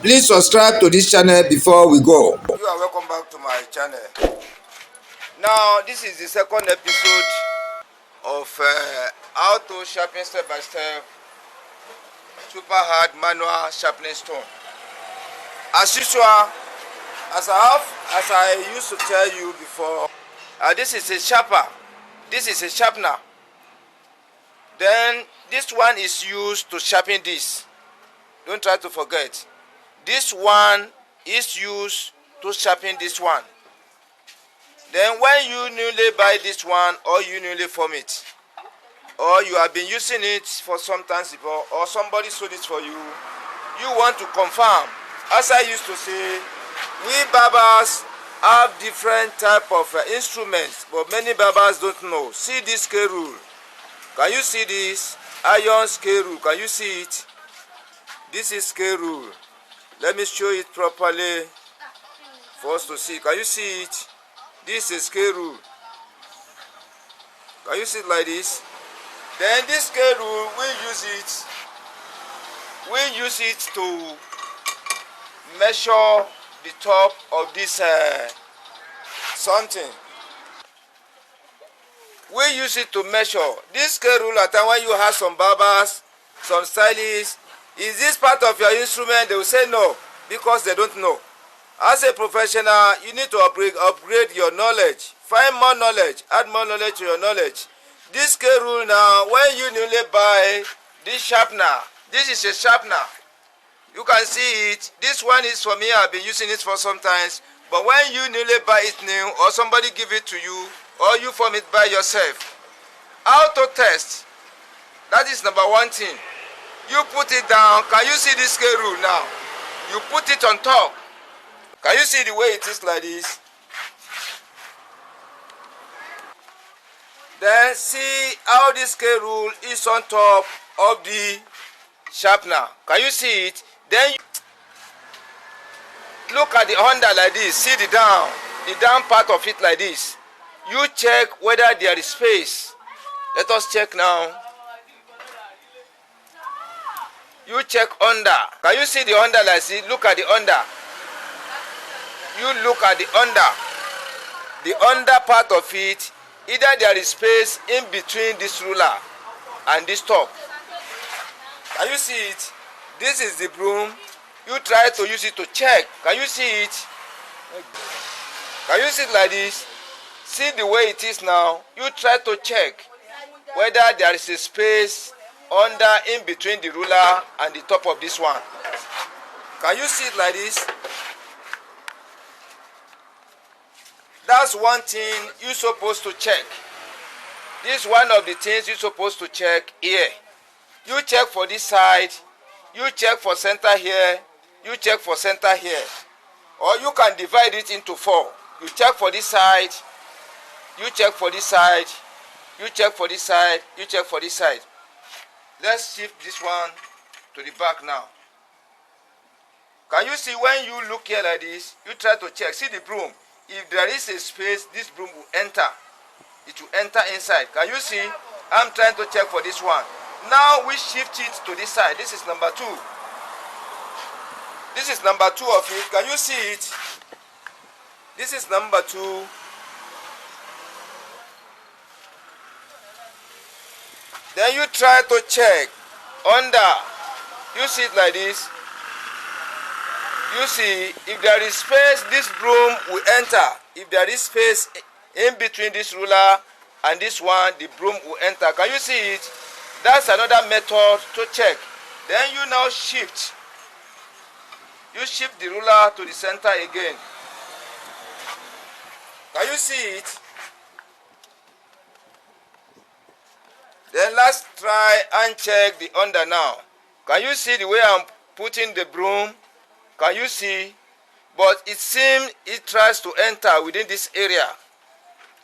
Please subscribe to this channel before we go. You are welcome back to my channel. Now this is the second episode of how to sharpen step by step super hard manual sharpening stone. As usual, as I used to tell you before, this is a sharper. This is a sharpener. Then this one is used to sharpen this. Don't try to forget. This one is used to sharpen this one. Then when you newly buy this one, or you newly form it, or you have been using it for some time before, or somebody sold it for you, you want to confirm. As I used to say, we barbers have different type of instruments, but many barbers don't know. See this scale rule. Can you see this iron scale rule? Can you see it? This is scale rule. Let me show it properly for us to see. Can you see it? This is scale rule. Can you see it like this? Then this scale rule, we use it to measure the top of this something. We use it to measure. This scale rule, at time when you have some barbers, some stylists, is this part of your instrument? They will say no, because they don't know. As a professional, you need to upgrade your knowledge. Find more knowledge, add more knowledge to your knowledge. This scale rule now, when you newly buy this sharpener, this is a sharpener. You can see it. This one is for me. I've been using it for some time. But when you newly buy it new, or somebody give it to you, or you form it by yourself, how to test? That is number one thing. You put it down. Can you see this scale rule now? You put it on top. Can you see the way it is like this? Then see how this scale rule is on top of the sharpener. Can you see it? Then you look at the under like this. See the down part of it like this. You check whether there is space. Let us check now. You check under. Can you see the under like this? Look at the under. You look at the under. The under part of it, either there is space in between this ruler and this top. Can you see it? This is the broom. You try to use it to check. Can you see it? Can you see it like this? See the way it is now. You try to check whether there is a space under in between the ruler and the top of this one. Can you see it like this? That's one thing you're supposed to check. This is one of the things you're supposed to check here. You check for this side. You check for center here. You check for center here. Or you can divide it into 4. You check for this side. You check for this side. You check for this side. You check for this side. Let's shift this one to the back now. Can you see when you look here like this, you try to check. See the broom. If there is a space, this broom will enter. It will enter inside. Can you see? I'm trying to check for this one. Now we shift it to this side. This is number 2. This is number 2 of it. Can you see it? This is number 2. Then you try to check under. You see it like this. You see, if there is space, this broom will enter. If there is space in between this ruler and this one, the broom will enter. Can you see it? That's another method to check. Then you now shift. You shift the ruler to the center again. Can you see it? Then let's try and check the under now. Can you see the way I'm putting the broom? Can you see? But it seems it tries to enter within this area.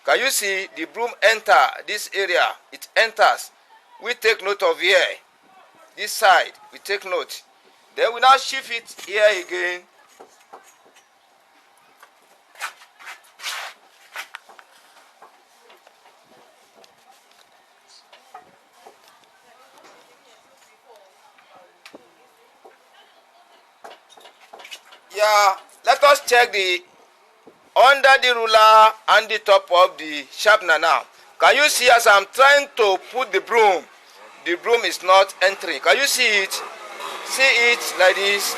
Can you see the broom enter this area? It enters. We take note of here. This side, we take note. Then we now shift it here again. Yeah, let us check the under the ruler and the top of the sharpener now. Can you see as I'm trying to put the broom is not entering. Can you see it? See it like this.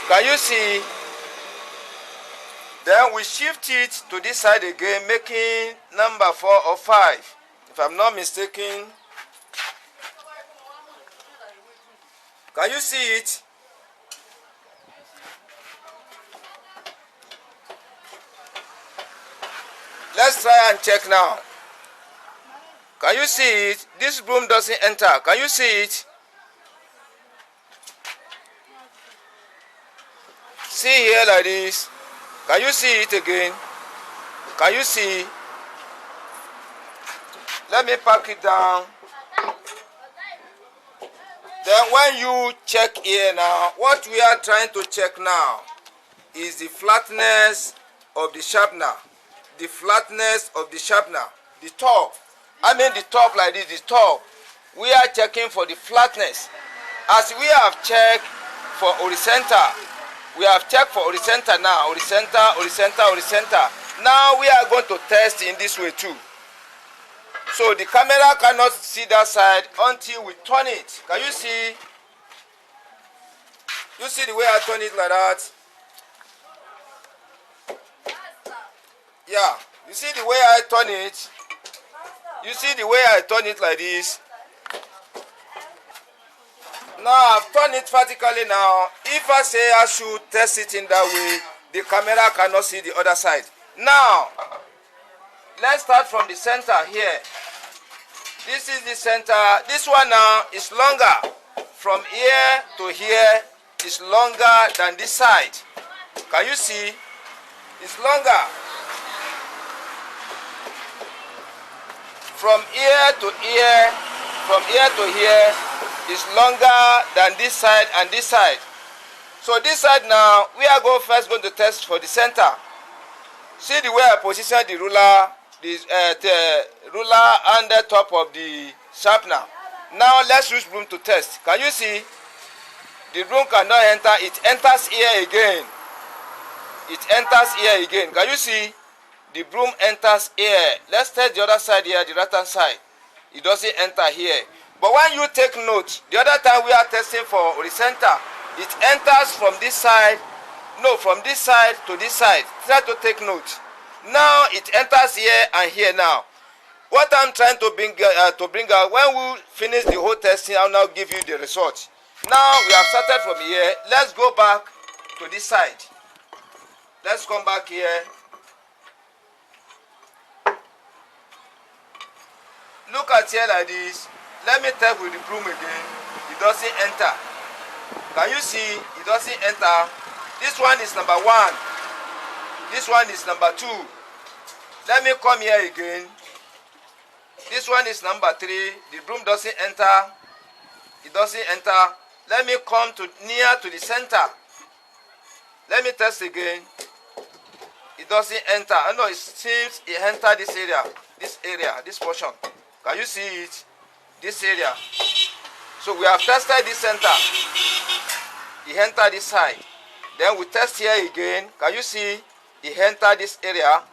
Can you see? Then we shift it to this side again, making number 4 or 5. If I'm not mistaken. Can you see it? Let's try and check now. Can you see it? This broom doesn't enter. Can you see it? See here like this. Can you see it again? Can you see? Let me pack it down. Then when you check here now, what we are trying to check now is the flatness of the sharpener. The flatness of the sharpener. The top. I mean the top like this, the top. We are checking for the flatness. As we have checked for horizontal, we have checked for horizontal now. Horizontal, horizontal, horizontal. Now we are going to test in this way too. So the camera cannot see that side until we turn it. Can you see? You see the way I turn it like that? Yeah. You see the way I turn it? You see the way I turn it like this? Now I've turned it vertically now. If I say I should test it in that way, the camera cannot see the other side. Now, let's start from the center here. This is the center. This one now is longer. From here to here is longer than this side. Can you see? It's longer. From here to here, from here to here is longer than this side and this side. So this side now, we are first going to test for the center. See the way I position the ruler, the ruler on the top of the sharpener. Now let's use broom to test. Can you see? The broom cannot enter. It enters here again. It enters here again. Can you see? The broom enters here. Let's test the other side here, the right hand side. It doesn't enter here. But when you take note, the other time we are testing for horizontal, it enters from this side, no, from this side to this side. Try to take note. Now it enters here and here now. What I'm trying to bring out, when we finish the whole testing, I'll now give you the result. Now we have started from here. Let's go back to this side. Let's come back here. Look at here like this. Let me test with the broom again. It doesn't enter. Can you see? It doesn't enter. This one is number 1. This one is number 2. Let me come here again. This one is number 3. The broom doesn't enter. It doesn't enter. Let me come to near to the center. Let me test again. It doesn't enter. I know it seems it entered this area, this portion. Can you see it? This area. So we have tested this center. It entered this side. Then we test here again. Can you see? It entered this area.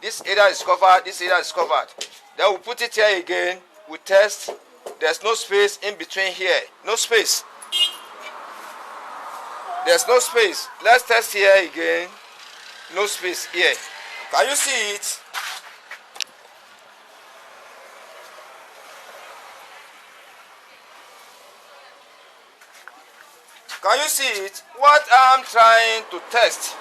This area is covered. This area is covered. Then we put it here again. We test. There's no space in between here. No space. There's no space. Let's test here again. No space here. Can you see it? Can you see it? What I'm trying to test.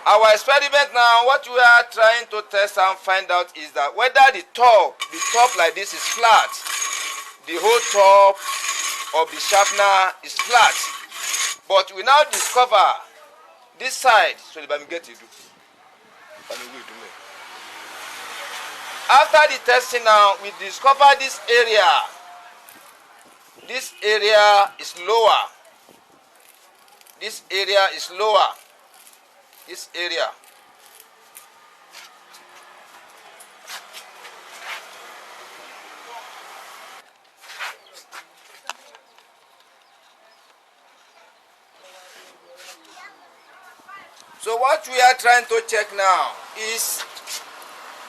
Our experiment now, what we are trying to test and find out is that whether the top like this is flat. The whole top of the sharpener is flat. But we now discover this side. So let me get it. After the testing now, we discover this area. This area is lower. This area is lower. This area. So what we are trying to check now is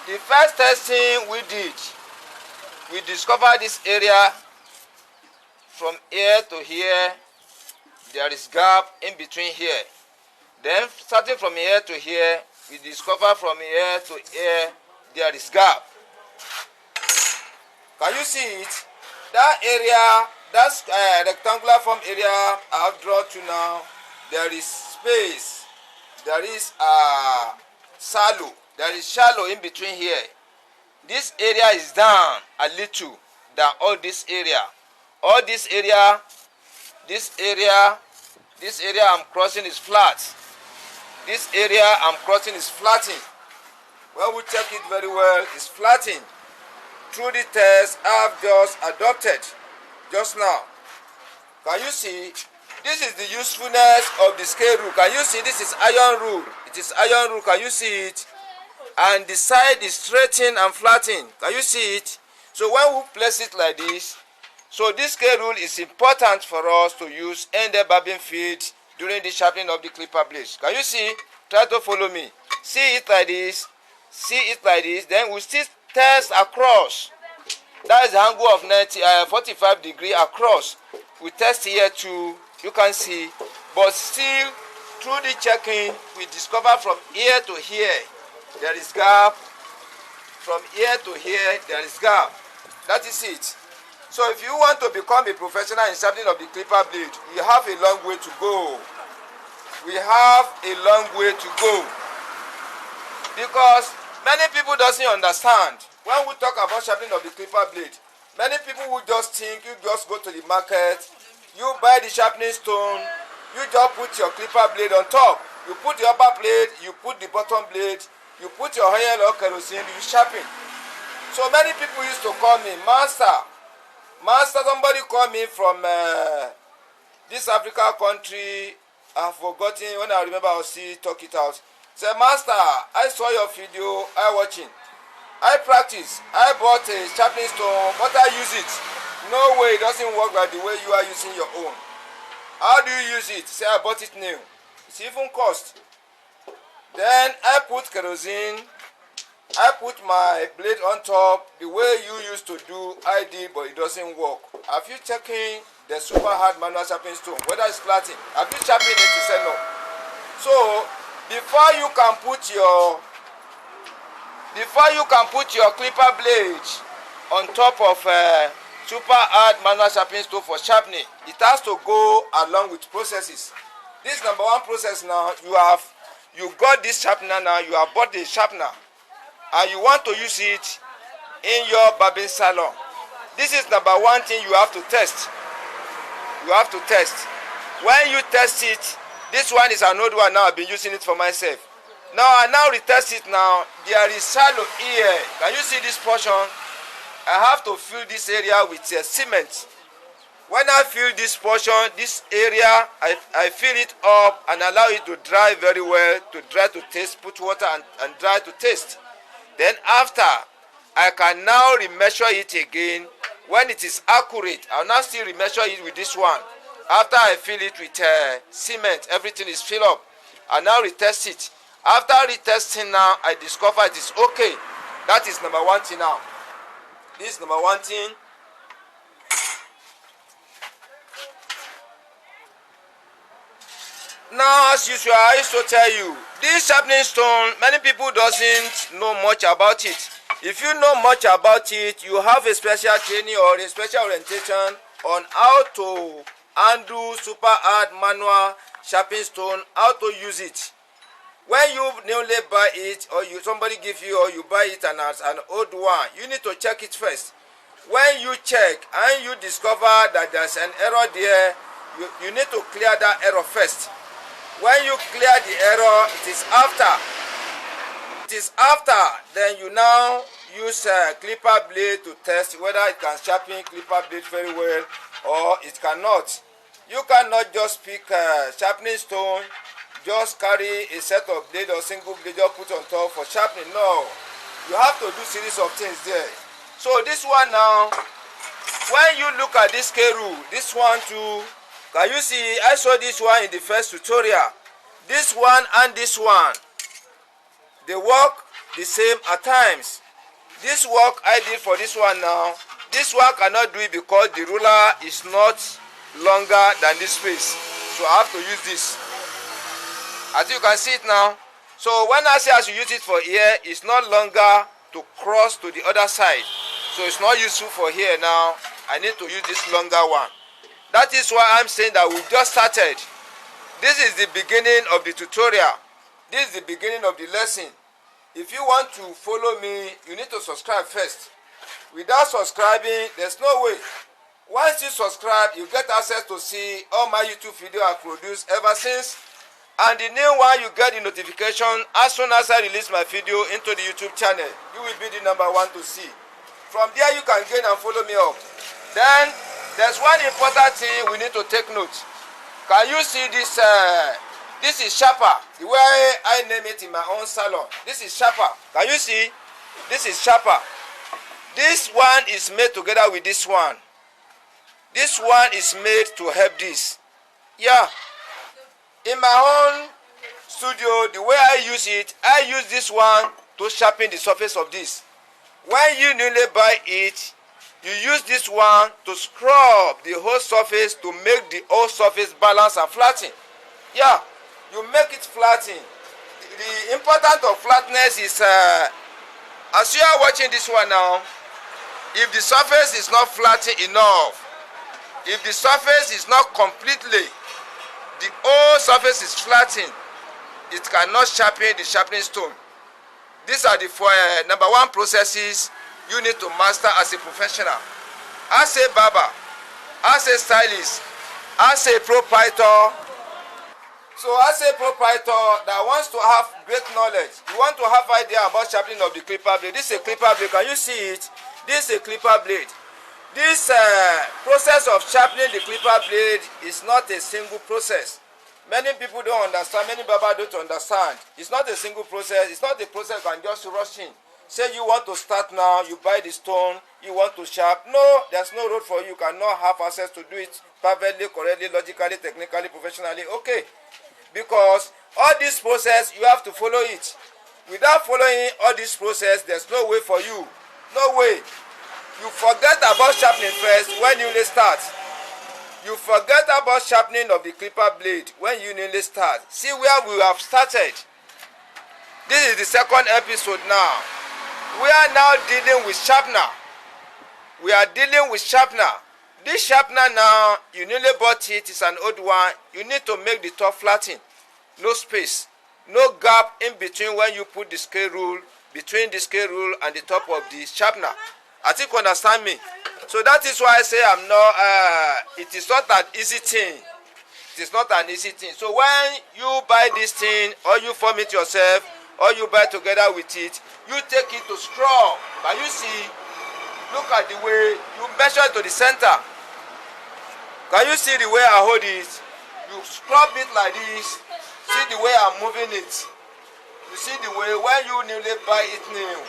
the first testing we did. We discovered this area from here to here. There is gap in between here. Then starting from here to here, we discover from here to here there is gap. Can you see it? That area, that's rectangular form area I have drawn to now. There is space. There is shallow. There is shallow in between here. This area is down a little than all this area. All this area I'm crossing is flat. This area I'm crossing is flattened. When we check it very well, it's flattened. Through the test I have just adopted just now. Can you see? This is the usefulness of the scale rule. Can you see? This is iron rule. It is iron rule. Can you see it? And the side is straightened and flattened. Can you see it? So when we place it like this, so this scale rule is important for us to use in the bobbin feed during the sharpening of the clipper blades. Can you see? Try to follow me. See it like this. See it like this. Then we still test across. That is the angle of 45 degrees across. We test here too. You can see. But still, through the checking, we discover from here to here there is gap. From here to here there is gap. That is it. So if you want to become a professional in sharpening of the clipper blade, you have a long way to go. We have a long way to go. Because many people doesn't understand. When we talk about sharpening of the clipper blade, many people will just think you just go to the market, you buy the sharpening stone, you just put your clipper blade on top. You put the upper blade, you put the bottom blade, you put your oil or kerosene, you sharpen. So many people used to call me master. Somebody called me from this African country. I've forgotten. When I remember, I'll see talk it out. Say, master, I saw your video, I watching. I practice. I bought a sharpening stone, but I use it. No way, it doesn't work like the way you are using your own. How do you use it? Say, I bought it new. It's even cost. Then I put kerosene. I put my blade on top. The way you used to do, I did, but it doesn't work. Have you checking the super hard manual sharpening stone, whether it's flattened? Have you sharpened it? You say no. So before you can put your clipper blade on top of super hard manual sharpening stone for sharpening, it has to go along with processes. This number one process now, you got this sharpener now, you have bought the sharpener and you want to use it in your barbing salon. This is number one thing you have to test. You have to test. When you test it, this one is an old one now, I've been using it for myself. Now I now retest it now. There is shallow here. Can you see this portion? I have to fill this area with cement. When I fill this portion, this area, I fill it up and allow it to dry very well, to dry to taste, put water and dry to taste. Then after, I can now remeasure it again. When it is accurate, I'll now still remeasure it with this one. After I fill it with cement, everything is filled up. I now retest it. After retesting now, I discover it is okay. That is number one thing now. This is number one thing. Now, as usual, I used to tell you, this sharpening stone, many people doesn't know much about it. If you know much about it, you have a special training or a special orientation on how to undo super hard manual sharpening stone, how to use it. When you newly buy it, or somebody give you, or you buy it and as an old one, you need to check it first. When you check and you discover that there's an error there, you need to clear that error first. When you clear the error, it is after. Then you now use a clipper blade to test whether it can sharpen clipper blade very well or it cannot. You cannot just pick a sharpening stone, just carry a set of blade or single blade just put on top for sharpening. No, you have to do series of things there. So this one now, when you look at this scale rule, this one too, can you see? I saw this one in the first tutorial. This one and this one, they work the same at times. This work I did for this one now, this one cannot do it because the ruler is not longer than this space. So I have to use this. As you can see it now. So when I say I should use it for here, it's not longer to cross to the other side. So it's not useful for here now. I need to use this longer one. That is why I'm saying that we just started. This is the beginning of the tutorial. This is the beginning of the lesson. If you want to follow me, you need to subscribe first. Without subscribing, there's no way. Once you subscribe, you get access to see all my YouTube videos I produced ever since. And the new one, you get the notification as soon as I release my video into the YouTube channel. You will be the #1 to see. From there, you can gain and follow me up. Then, there's one important thing we need to take note. Can you see this? This is sharper. The way I name it in my own salon. This is sharper. Can you see? This is sharper. This one is made together with this one. This one is made to help this. Yeah. In my own studio, the way I use this one to sharpen the surface of this. When you newly buy it, you use this one to scrub the whole surface to make the whole surface balance and flatten. Yeah, you make it flatten. The importance of flatness is, as you are watching this one now, if the surface is not flattened enough, if the surface is not completely, the whole surface is flattened, it cannot sharpen the sharpening stone. These are the #1 processes you need to master as a professional. As a barber, as a stylist, as a proprietor. So as a proprietor that wants to have great knowledge, you want to have idea about sharpening of the clipper blade. This is a clipper blade. Can you see it? This is a clipper blade. This process of sharpening the clipper blade is not a single process. Many people don't understand, many barbers don't understand. It's not a single process. It's not a process you can just rush in. Say you want to start now, you buy the stone, you want to sharp. No, there's no road for you. You cannot have access to do it perfectly, correctly, logically, technically, professionally. Okay. Because all this process, you have to follow it. Without following all this process, there's no way for you. No way. You forget about sharpening first when you start. You forget about sharpening of the clipper blade when you newly start. See where we have started. This is the second episode now. We are now dealing with sharpener. We are dealing with sharpener. This sharpener now, you newly bought it, it's an old one. You need to make the top flatten. No space. No gap in between when you put the scale rule, between the scale rule and the top of the sharpener. I think you understand me. So that is why I say I'm not, it is not an easy thing. It is not an easy thing. So when you buy this thing, or you form it yourself, or you buy together with it, you take it to scrub. But you see, look at the way you measure it to the center. Can you see the way I hold it? You scrub it like this. See the way I'm moving it. You see the way when you newly buy it new.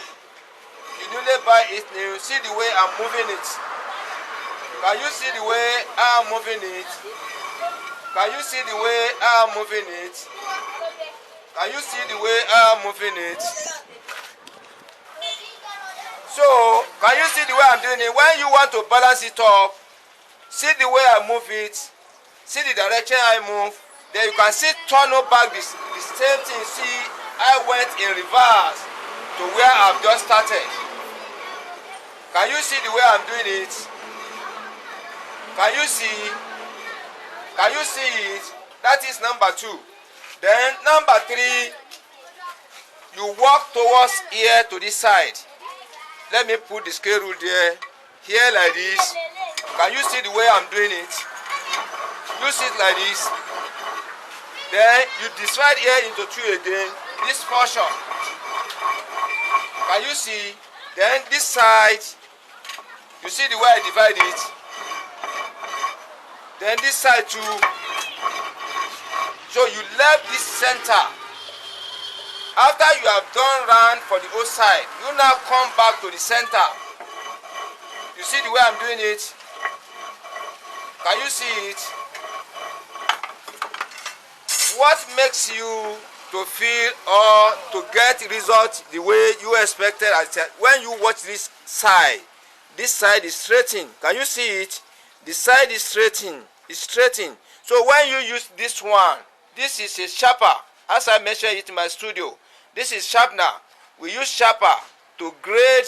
You newly buy it new. See the way I'm moving it. Can you see the way I'm moving it? Can you see the way I'm moving it? Can you see the way I'm moving it? So, can you see the way I'm doing it? When you want to balance it up, see the way I move it. See the direction I move. Then you can see turn back the same thing. See, I went in reverse to where I've just started. Can you see the way I'm doing it? Can you see? Can you see it? That is number 2. Then number 3, you walk towards here to this side. Let me put the scale rule there. Here like this. Can you see the way I'm doing it? You see it like this. Then you divide here into 2 again. This portion. Can you see? Then this side. You see the way I divide it? Then this side too. So you left this center. After you have done round for the whole side, you now come back to the center. You see the way I'm doing it? Can you see it? what makes you to feel or to get results the way you expected? When you watch this side is straightened. Can you see it? The side is straightened. It's straightened. So when you use this one, this is a sharper. As I mentioned it in my studio, this is sharpener. We use sharper to grade,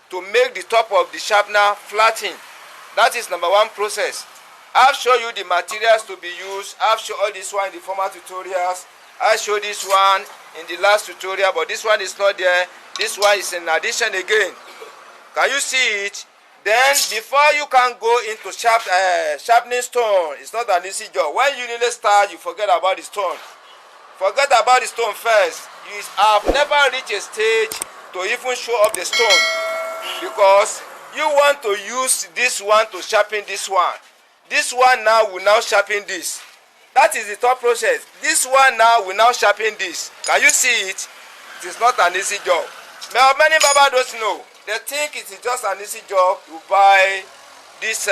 to make the top of the sharpener flatten. That is number one process. I've shown you the materials to be used. I've shown all this one in the former tutorials. I showed this one in the last tutorial, but this one is not there. This one is in addition again. Can you see it? Then before you can go into sharpening stone, it's not an easy job. When you really start, you forget about the stone. Forget about the stone first. You have never reached a stage to even show up the stone, because you want to use this one to sharpen this one. This one now will now sharpen this. That is the top process. This one now will now sharpen this. Can you see it? It is not an easy job. Many Baba don't know. They think it is just an easy job. You buy this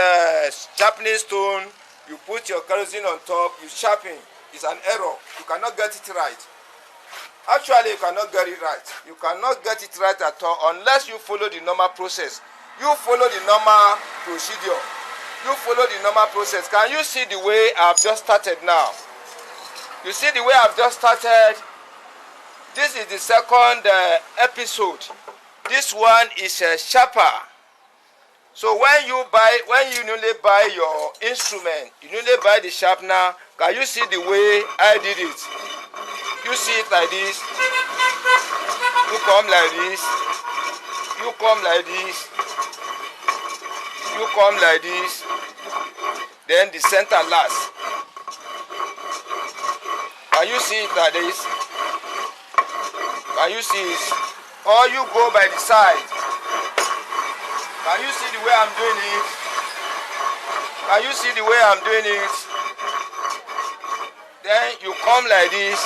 sharpening stone, you put your kerosene on top, you sharpen. It's an error. You cannot get it right. Actually, you cannot get it right. You cannot get it right at all unless you follow the normal process. You follow the normal procedure. You follow the normal process. Can you see the way I've just started now? You see the way I've just started? This is the second episode. This one is a sharper. So when you newly buy your instrument, you newly buy the sharpener, can you see the way I did it? You see it like this. You come like this. You come like this. You come like this. Then the center last. Can you see it like this? Can you see it? Or you go by the side. Can you see the way I'm doing it? Can you see the way I'm doing it? Then you come like this.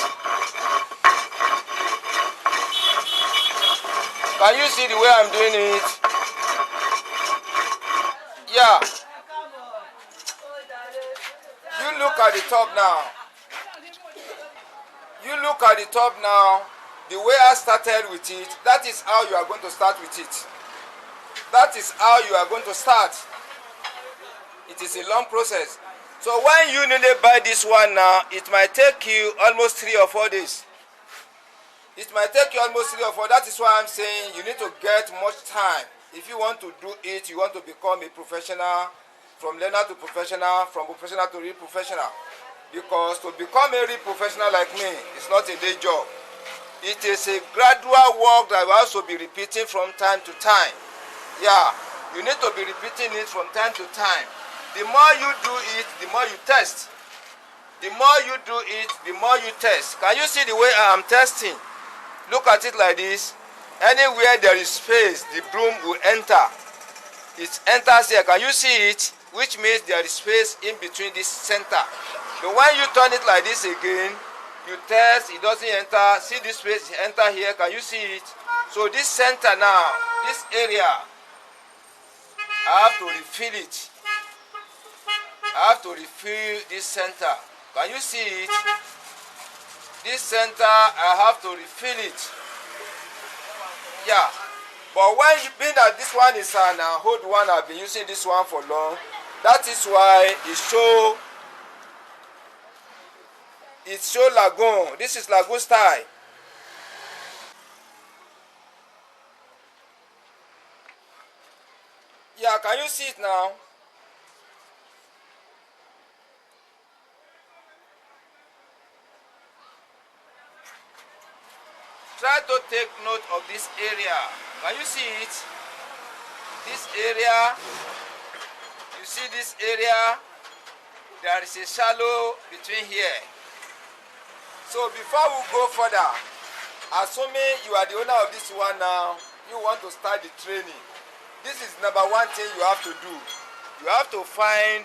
Can you see the way I'm doing it? Yeah. You look at the top now. You look at the top now. The way I started with it, that is how you are going to start with it. That is how you are going to start. It is a long process. So when you newly buy this one now, it might take you almost 3 or 4 days. It might take you almost 3 or 4. That is why I'm saying you need to get much time. If you want to do it, you want to become a professional, from learner to professional, from professional to real professional. Because to become a real professional like me, it's not a day job. It is a gradual work that will also be repeating from time to time. Yeah, you need to be repeating it from time to time. The more you do it, the more you test. The more you do it, the more you test. Can you see the way I am testing? Look at it like this. Anywhere there is space, the broom will enter. It enters here. Can you see it? Which means there is space in between this center. But when you turn it like this again, you test, it doesn't enter. See this space, enter here. Can you see it? So this center now, this area, I have to refill it. I have to refill this center. Can you see it? This center, I have to refill it. Yeah. But when you being that this one is an old one, I've been using this one for long. That is why it show lagoon. This is lagoon style. Yeah, can you see it now? Try to take note of this area. Can you see it? This area, you see this area, there is a shallow between here. So before we go further, assuming you are the owner of this one now, you want to start the training. This is number one thing you have to do. You have to find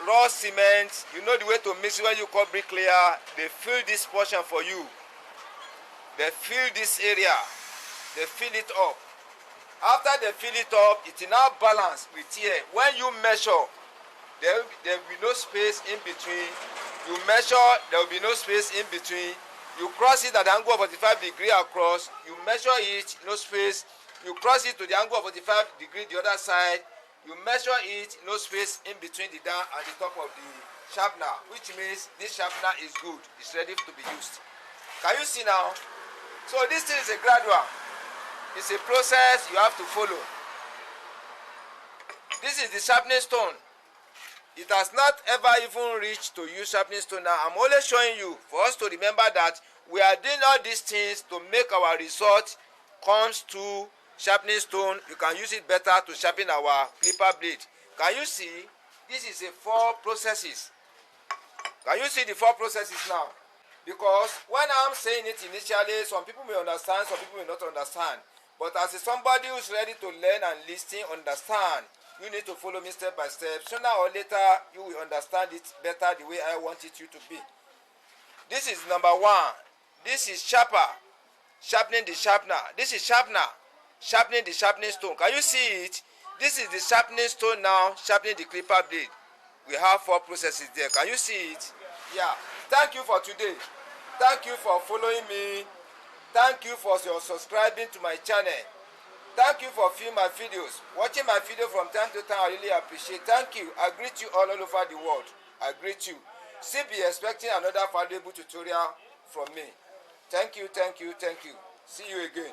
raw cement. You know the way to mix it. When you call bricklayer, they fill this portion for you. They fill this area. They fill it up. After they fill it up, it is now balanced with here. When you measure, there will be no space in between You measure, there will be no space in between. You cross it at the angle of 45 degrees across. You measure it, no space. You cross it to the angle of 45 degrees the other side. You measure it, no space in between the down and the top of the sharpener, which means this sharpener is good. It's ready to be used. Can you see now? So this thing is a gradual. It's a process you have to follow. This is the sharpening stone. It has not ever even reached to use sharpening stone now. I'm only showing you for us to remember that we are doing all these things to make our result comes to sharpening stone. You can use it better to sharpen our clipper blade. Can you see? This is a 4 processes. Can you see the 4 processes now? Because when I'm saying it initially, some people may understand, some people may not understand. But as somebody who's ready to learn and listen, understand, you need to follow me step by step. Sooner or later, you will understand it better the way I want it you to be. This is number 1. This is sharper, sharpening the sharpener. This is sharpener, sharpening the sharpening stone. Can you see it? This is the sharpening stone now, sharpening the clipper blade. We have 4 processes there. Can you see it? Yeah. Thank you for today. Thank you for following me. Thank you for your subscribing to my channel. Thank you for viewing my videos. Watching my video from time to time, I really appreciate. Thank you. I greet you all over the world. I greet you. Still be expecting another valuable tutorial from me. Thank you, thank you, thank you. See you again.